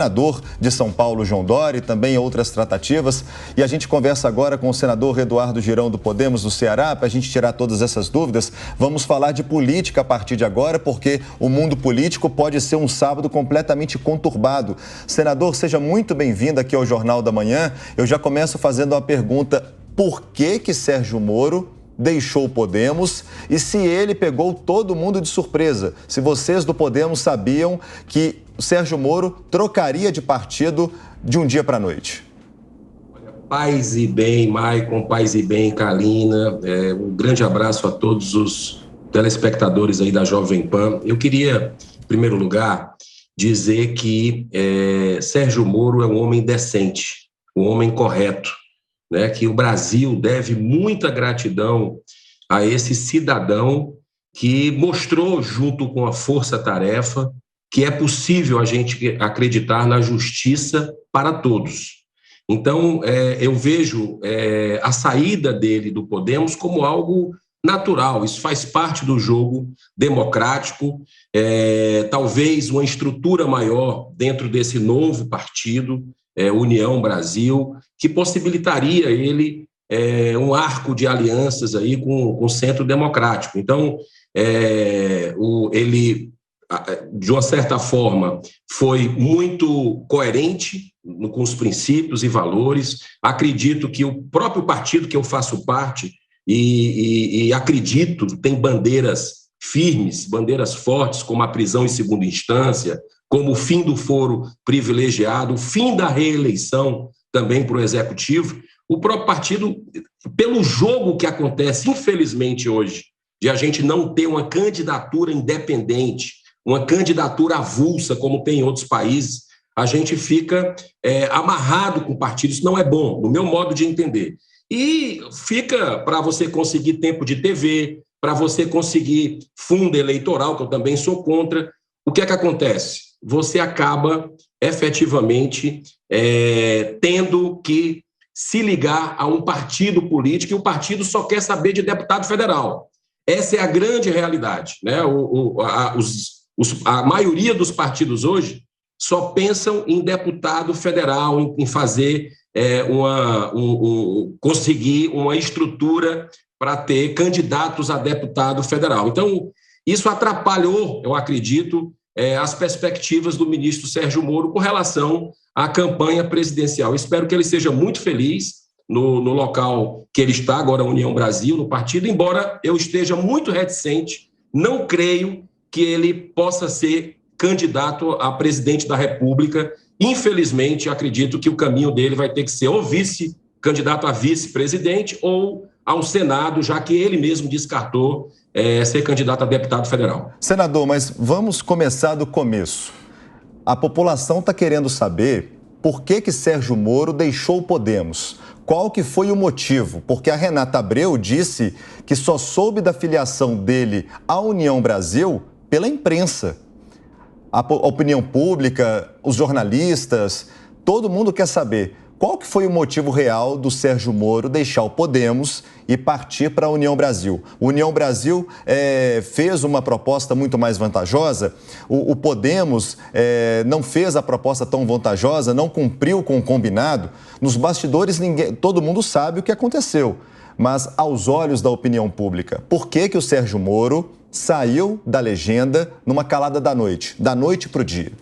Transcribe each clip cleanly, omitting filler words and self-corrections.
Senador de São Paulo, João Dória, e também outras tratativas. E a gente conversa agora com o senador Eduardo Girão, do Podemos, do Ceará, para a gente tirar todas essas dúvidas. Vamos falar de política a partir de agora, porque o mundo político pode ser um sábado completamente conturbado. Senador, seja muito bem-vindo aqui ao Jornal da Manhã. Eu já começo fazendo uma pergunta: por que Sérgio Moro deixou o Podemos e se ele pegou todo mundo de surpresa? Se vocês do Podemos sabiam que o Sérgio Moro trocaria de partido de um dia para a noite? Paz e bem, Maicon, paz e bem, Carlina. Um grande abraço a todos os telespectadores aí da Jovem Pan. Eu queria, em primeiro lugar, dizer que Sérgio Moro é um homem decente, um homem correto, né? Que o Brasil deve muita gratidão a esse cidadão que mostrou, junto com a força-tarefa, que é possível a gente acreditar na justiça para todos. Então, eu vejo a saída dele do Podemos como algo natural. Isso faz parte do jogo democrático, talvez uma estrutura maior dentro desse novo partido, União Brasil, que possibilitaria ele um arco de alianças aí com o centro democrático. Então, ele, de uma certa forma, foi muito coerente com os princípios e valores. Acredito que o próprio partido que eu faço parte, e acredito, tem bandeiras firmes, bandeiras fortes, como a prisão em segunda instância, como o fim do foro privilegiado, o fim da reeleição também para o Executivo. O próprio partido, pelo jogo que acontece, infelizmente, hoje, de a gente não ter uma candidatura independente, uma candidatura avulsa, como tem em outros países, a gente fica amarrado com o partido. Isso não é bom, no meu modo de entender. E fica para você conseguir tempo de TV, para você conseguir fundo eleitoral, que eu também sou contra. O que é que acontece? Você acaba efetivamente tendo que se ligar a um partido político, e o partido só quer saber de deputado federal. Essa é a grande realidade, né? A maioria dos partidos hoje só pensam em deputado federal, em fazer conseguir uma estrutura para ter candidatos a deputado federal. Então, isso atrapalhou, eu acredito, as perspectivas do ministro Sérgio Moro com relação à campanha presidencial. Espero que ele seja muito feliz no local que ele está, agora a União Brasil, no partido, embora eu esteja muito reticente, não creio que ele possa ser candidato a presidente da República. Infelizmente, acredito que o caminho dele vai ter que ser ou candidato a vice-presidente ou ao Senado, já que ele mesmo descartou ser candidato a deputado federal. Senador, mas vamos começar do começo. A população está querendo saber por que Sérgio Moro deixou o Podemos. Qual que foi o motivo? Porque a Renata Abreu disse que só soube da filiação dele à União Brasil pela imprensa. A opinião pública, os jornalistas, todo mundo quer saber qual que foi o motivo real do Sérgio Moro deixar o Podemos e partir para a União Brasil. A União Brasil fez uma proposta muito mais vantajosa, o Podemos não fez a proposta tão vantajosa, não cumpriu com o combinado. Nos bastidores, todo mundo sabe o que aconteceu, mas aos olhos da opinião pública, por que o Sérgio Moro saiu da legenda numa calada da noite para o dia?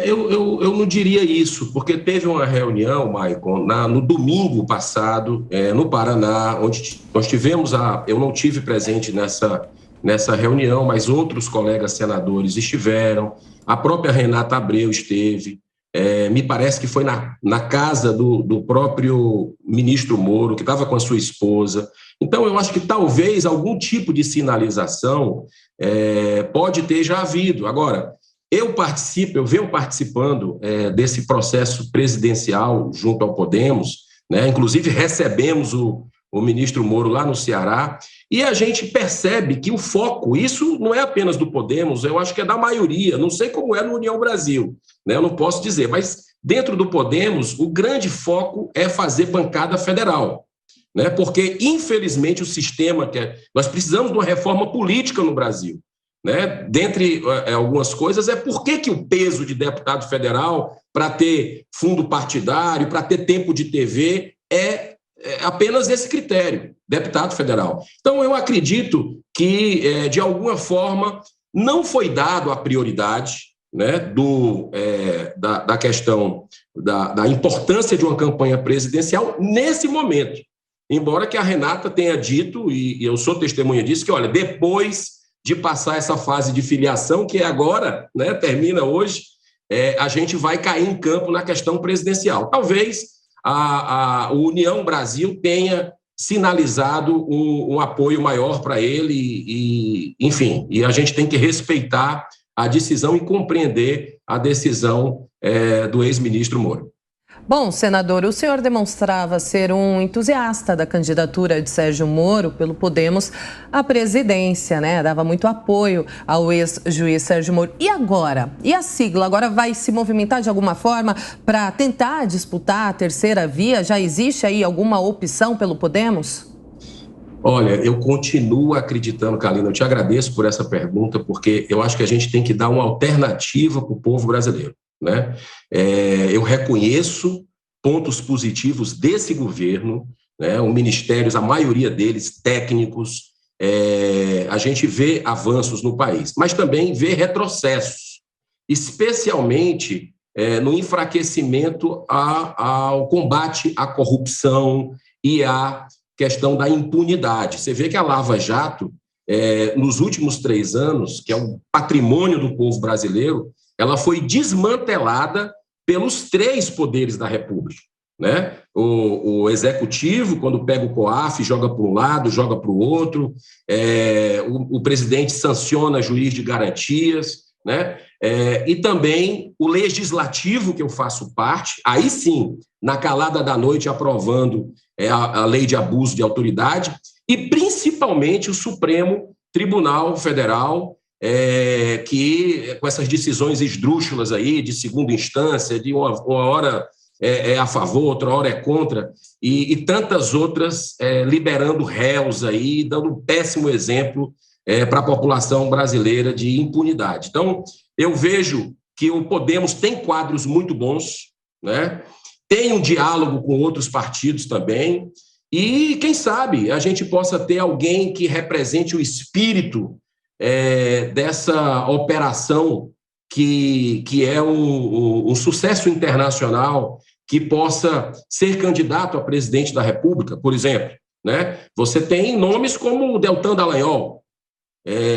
Eu não diria isso, porque teve uma reunião, Maicon, no domingo passado, no Paraná, onde nós tivemos eu não tive presente nessa reunião, mas outros colegas senadores estiveram, a própria Renata Abreu esteve, me parece que foi na casa do próprio ministro Moro, que estava com a sua esposa. Então, eu acho que talvez algum tipo de sinalização pode ter já havido. Agora, eu venho participando desse processo presidencial junto ao Podemos, né? Inclusive recebemos o ministro Moro lá no Ceará, e a gente percebe que o foco, isso não é apenas do Podemos, eu acho que é da maioria, não sei como é no União Brasil, né? Eu não posso dizer, mas dentro do Podemos, o grande foco é fazer bancada federal, né? Porque, infelizmente, o sistema nós precisamos de uma reforma política no Brasil. né? Dentre algumas coisas, por que o peso de deputado federal para ter fundo partidário, para ter tempo de TV, é apenas esse critério, deputado federal. Então, eu acredito que, de alguma forma, não foi dado a prioridade, né, da questão da importância de uma campanha presidencial nesse momento. Embora que a Renata tenha dito, e eu sou testemunha disso, que, olha, depois de passar essa fase de filiação, que é agora, né, termina hoje, a gente vai cair em campo na questão presidencial. Talvez a União Brasil tenha sinalizado um apoio maior para ele, enfim, e a gente tem que respeitar a decisão e compreender a decisão do ex-ministro Moro. Bom, senador, o senhor demonstrava ser um entusiasta da candidatura de Sérgio Moro pelo Podemos à presidência, né? Dava muito apoio ao ex-juiz Sérgio Moro. E agora? E a sigla agora vai se movimentar de alguma forma para tentar disputar a terceira via? Já existe aí alguma opção pelo Podemos? Olha, eu continuo acreditando, Kalina, eu te agradeço por essa pergunta, porque eu acho que a gente tem que dar uma alternativa para o povo brasileiro, né? Eu reconheço pontos positivos desse governo, né? Os ministérios, a maioria deles técnicos, a gente vê avanços no país, mas também vê retrocessos, especialmente no enfraquecimento ao combate à corrupção e à questão da impunidade. Você vê que a Lava Jato, nos últimos 3 anos, que é um patrimônio do povo brasileiro, ela foi desmantelada pelos 3 poderes da República, né? O executivo, quando pega o COAF, joga para um lado, joga para o outro, o presidente sanciona juiz de garantias, né? E também o legislativo, que eu faço parte, aí sim, na calada da noite, aprovando a lei de abuso de autoridade, e principalmente o Supremo Tribunal Federal, que com essas decisões esdrúxulas aí, de segunda instância, de uma hora a favor, outra hora é contra, e tantas outras liberando réus aí, dando um péssimo exemplo para a população brasileira de impunidade. Então, eu vejo que o Podemos tem quadros muito bons, né? Tem um diálogo com outros partidos também, e quem sabe a gente possa ter alguém que represente o espírito dessa operação que é um sucesso internacional, que possa ser candidato a presidente da República, por exemplo, né? Você tem nomes como o Deltan Dallagnol,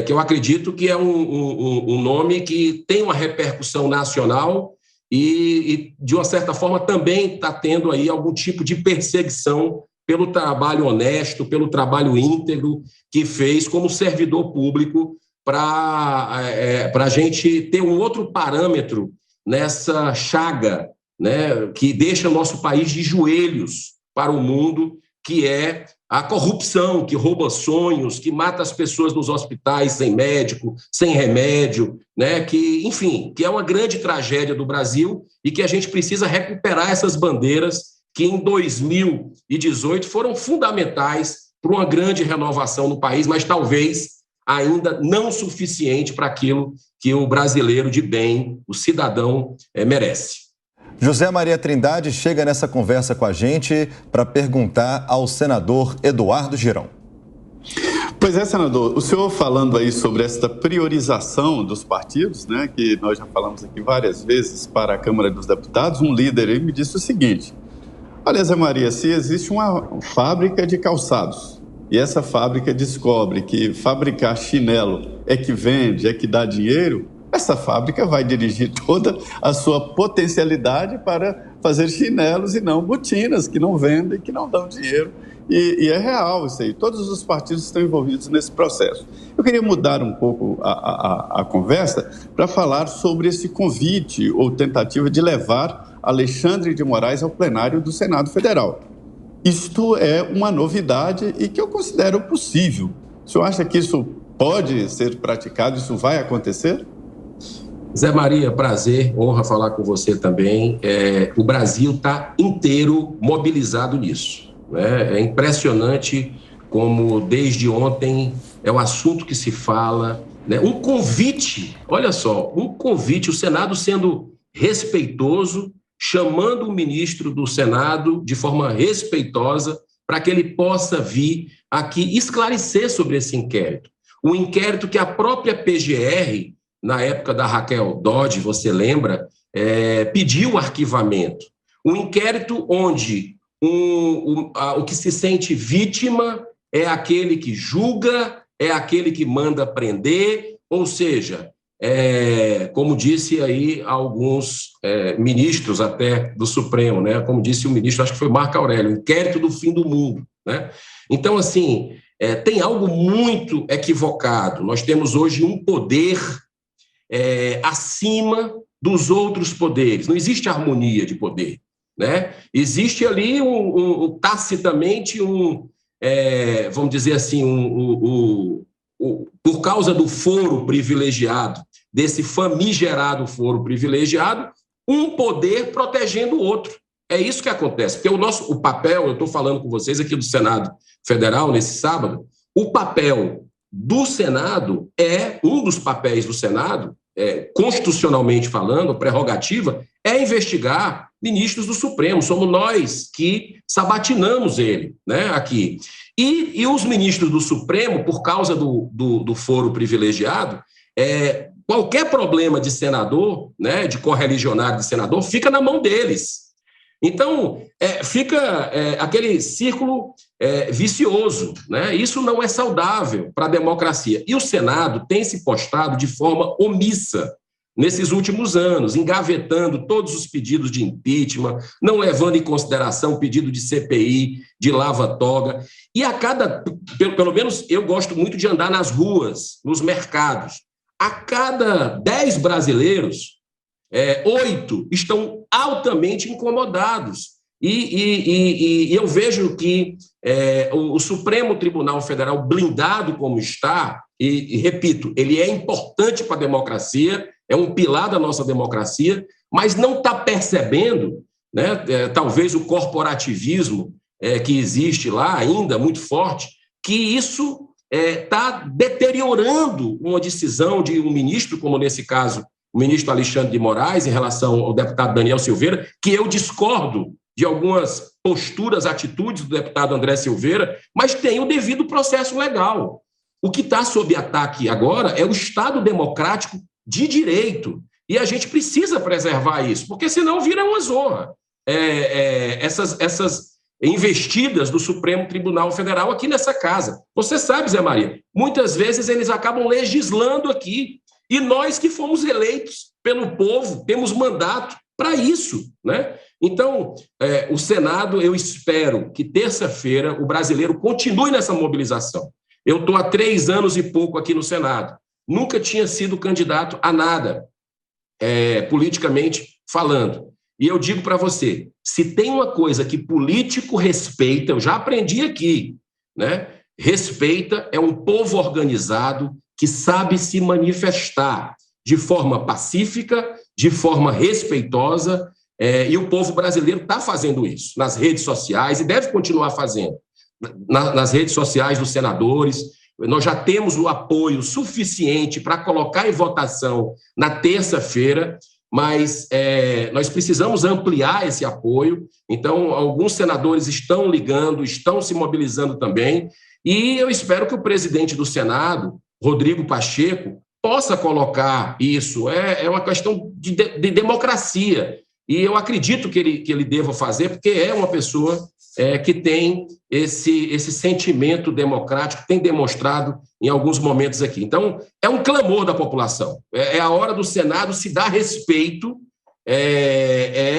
que eu acredito que é um nome que tem uma repercussão nacional e de uma certa forma, também está tendo aí algum tipo de perseguição pelo trabalho honesto, pelo trabalho íntegro que fez como servidor público para a gente ter um outro parâmetro nessa chaga, né, que deixa o nosso país de joelhos para o mundo, que é a corrupção, que rouba sonhos, que mata as pessoas nos hospitais sem médico, sem remédio, né? Que, enfim, que é uma grande tragédia do Brasil e que a gente precisa recuperar essas bandeiras que em 2018 foram fundamentais para uma grande renovação no país, mas talvez ainda não suficiente para aquilo que o brasileiro de bem, o cidadão, merece. José Maria Trindade chega nessa conversa com a gente para perguntar ao senador Eduardo Girão. Pois é, senador, o senhor falando aí sobre esta priorização dos partidos, né, que nós já falamos aqui várias vezes para a Câmara dos Deputados, um líder aí me disse o seguinte: olha, Zé Maria, se existe uma fábrica de calçados e essa fábrica descobre que fabricar chinelo é que vende, é que dá dinheiro, essa fábrica vai dirigir toda a sua potencialidade para fazer chinelos e não botinas, que não vendem, que não dão dinheiro. E é real isso aí. Todos os partidos estão envolvidos nesse processo. Eu queria mudar um pouco a conversa para falar sobre esse convite ou tentativa de levar Alexandre de Moraes ao plenário do Senado Federal. Isto é uma novidade e que eu considero possível. O senhor acha que isso pode ser praticado, isso vai acontecer? Zé Maria, prazer, honra falar com você também. O Brasil está inteiro mobilizado nisso, né? É impressionante como desde ontem é o assunto que se fala né? Um convite, olha só, um convite, o Senado sendo respeitoso, chamando o ministro do Senado de forma respeitosa para que ele possa vir aqui esclarecer sobre esse inquérito. O inquérito que a própria PGR, na época da Raquel Dodge, você lembra, pediu arquivamento. Um inquérito onde o que se sente vítima é aquele que julga, é aquele que manda prender, ou seja, como disse aí alguns ministros até do Supremo, né? Como disse o ministro, acho que foi Marco Aurélio, inquérito do fim do mundo, né? Então, assim, tem algo muito equivocado. Nós temos hoje um poder acima dos outros poderes. Não existe harmonia de poder, né? Existe ali tacitamente vamos dizer assim, por causa do foro privilegiado, desse famigerado foro privilegiado, um poder protegendo o outro. É isso que acontece, porque o papel, eu estou falando com vocês aqui do Senado Federal nesse sábado, o papel do Senado um dos papéis do Senado, constitucionalmente falando, prerrogativa, é investigar ministros do Supremo. Somos nós que sabatinamos ele, né, aqui. E os ministros do Supremo, por causa do foro privilegiado, qualquer problema de senador, né, de correligionário de senador, fica na mão deles. Então, fica aquele círculo vicioso, né? Isso não é saudável para a democracia. E o Senado tem se postado de forma omissa nesses últimos anos, engavetando todos os pedidos de impeachment, não levando em consideração o pedido de CPI, de lava-toga. E pelo menos eu gosto muito de andar nas ruas, nos mercados. A cada 10 brasileiros, 8 estão altamente incomodados. E eu vejo que o Supremo Tribunal Federal, blindado como está, e repito, ele é importante para a democracia, é um pilar da nossa democracia, mas não está percebendo, né, talvez o corporativismo que existe lá ainda, muito forte, que isso está deteriorando uma decisão de um ministro, como nesse caso o ministro Alexandre de Moraes, em relação ao deputado Daniel Silveira, que eu discordo de algumas posturas, atitudes do deputado André Silveira, mas tem o devido processo legal. O que está sob ataque agora é o Estado democrático de direito, e a gente precisa preservar isso, porque senão vira uma zorra. Essas investidas do Supremo Tribunal Federal aqui nessa casa. Você sabe, Zé Maria, muitas vezes eles acabam legislando aqui, e nós que fomos eleitos pelo povo, temos mandato para isso, né? Então, o Senado, eu espero que terça-feira o brasileiro continue nessa mobilização. Eu estou há 3 anos e pouco aqui no Senado. Nunca tinha sido candidato a nada, politicamente falando. E eu digo para você, se tem uma coisa que político respeita, eu já aprendi aqui, né? Respeita é um povo organizado que sabe se manifestar de forma pacífica, de forma respeitosa, e o povo brasileiro está fazendo isso nas redes sociais e deve continuar fazendo. Nas redes sociais dos senadores, nós já temos o apoio suficiente para colocar em votação na terça-feira, mas nós precisamos ampliar esse apoio. Então, alguns senadores estão ligando, estão se mobilizando também, e eu espero que o presidente do Senado, Rodrigo Pacheco, possa colocar isso. É uma questão de democracia, e eu acredito que ele deva fazer, porque é uma pessoa que tem esse sentimento democrático, tem demonstrado em alguns momentos aqui. Então, é um clamor da população. É a hora do Senado se dar respeito,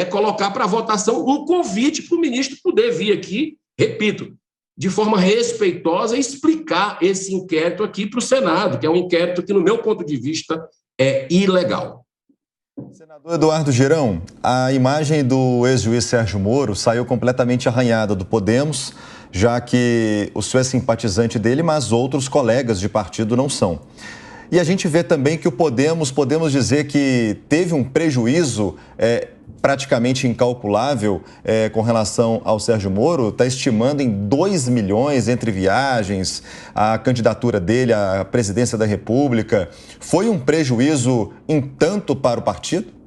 colocar para votação um convite para o ministro poder vir aqui, repito, de forma respeitosa, explicar esse inquérito aqui para o Senado, que é um inquérito que, no meu ponto de vista, é ilegal. Senador Eduardo Girão, a imagem do ex-juiz Sérgio Moro saiu completamente arranhada do Podemos, já que o senhor é simpatizante dele, mas outros colegas de partido não são. E a gente vê também que o podemos dizer que teve um prejuízo praticamente incalculável com relação ao Sérgio Moro, está estimando em 2 milhões entre viagens, a candidatura dele à presidência da República. Foi um prejuízo em tanto para o partido?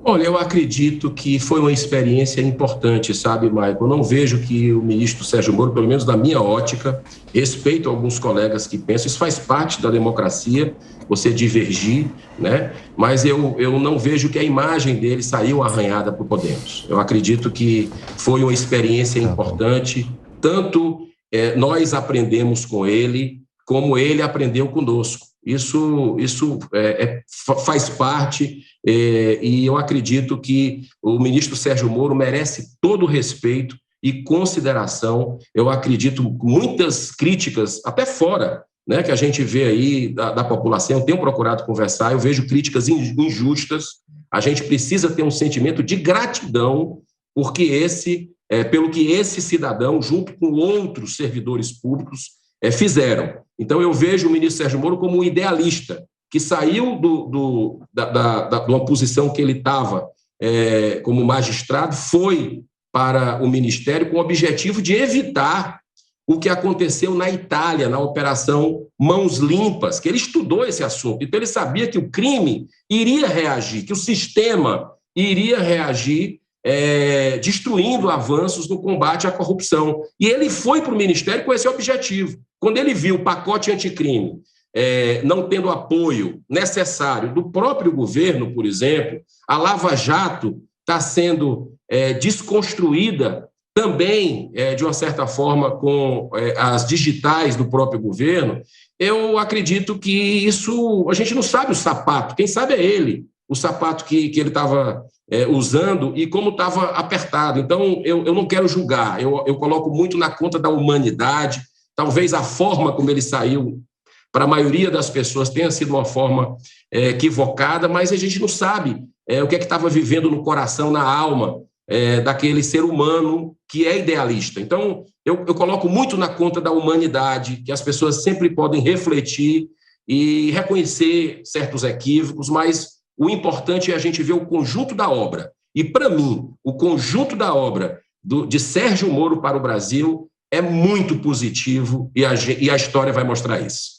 Olha, eu acredito que foi uma experiência importante, sabe, Maicon? Eu não vejo que o ministro Sérgio Moro, pelo menos da minha ótica, respeito alguns colegas que pensam, isso faz parte da democracia, você divergir, né? Mas eu não vejo que a imagem dele saiu arranhada para o Podemos. Eu acredito que foi uma experiência importante, tanto nós aprendemos com ele, como ele aprendeu conosco. Isso faz parte e eu acredito que o ministro Sérgio Moro merece todo o respeito e consideração. Eu acredito muitas críticas, até fora, né, que a gente vê aí da população, eu tenho procurado conversar, eu vejo críticas injustas. A gente precisa ter um sentimento de gratidão porque pelo que esse cidadão, junto com outros servidores públicos, fizeram. Então, eu vejo o ministro Sérgio Moro como um idealista, que saiu de uma posição que ele estava como magistrado, foi para o ministério com o objetivo de evitar o que aconteceu na Itália, na Operação Mãos Limpas, que ele estudou esse assunto. Então, ele sabia que o crime iria reagir, que o sistema iria reagir destruindo avanços no combate à corrupção. E ele foi para o Ministério com esse objetivo. Quando ele viu o pacote anticrime não tendo apoio necessário do próprio governo, por exemplo, a Lava Jato está sendo desconstruída também, de uma certa forma, com as digitais do próprio governo, eu acredito que isso, a gente não sabe o sapato, quem sabe é ele, o sapato que ele estava usando e como estava apertado. Então, eu não quero julgar, eu coloco muito na conta da humanidade, talvez a forma como ele saiu, para a maioria das pessoas, tenha sido uma forma equivocada, mas a gente não sabe o que estava vivendo no coração, na alma daquele ser humano que é idealista. Então, eu coloco muito na conta da humanidade, que as pessoas sempre podem refletir e reconhecer certos equívocos, mas o importante é a gente ver o conjunto da obra. E, para mim, o conjunto da obra de Sérgio Moro para o Brasil é muito positivo e a história vai mostrar isso.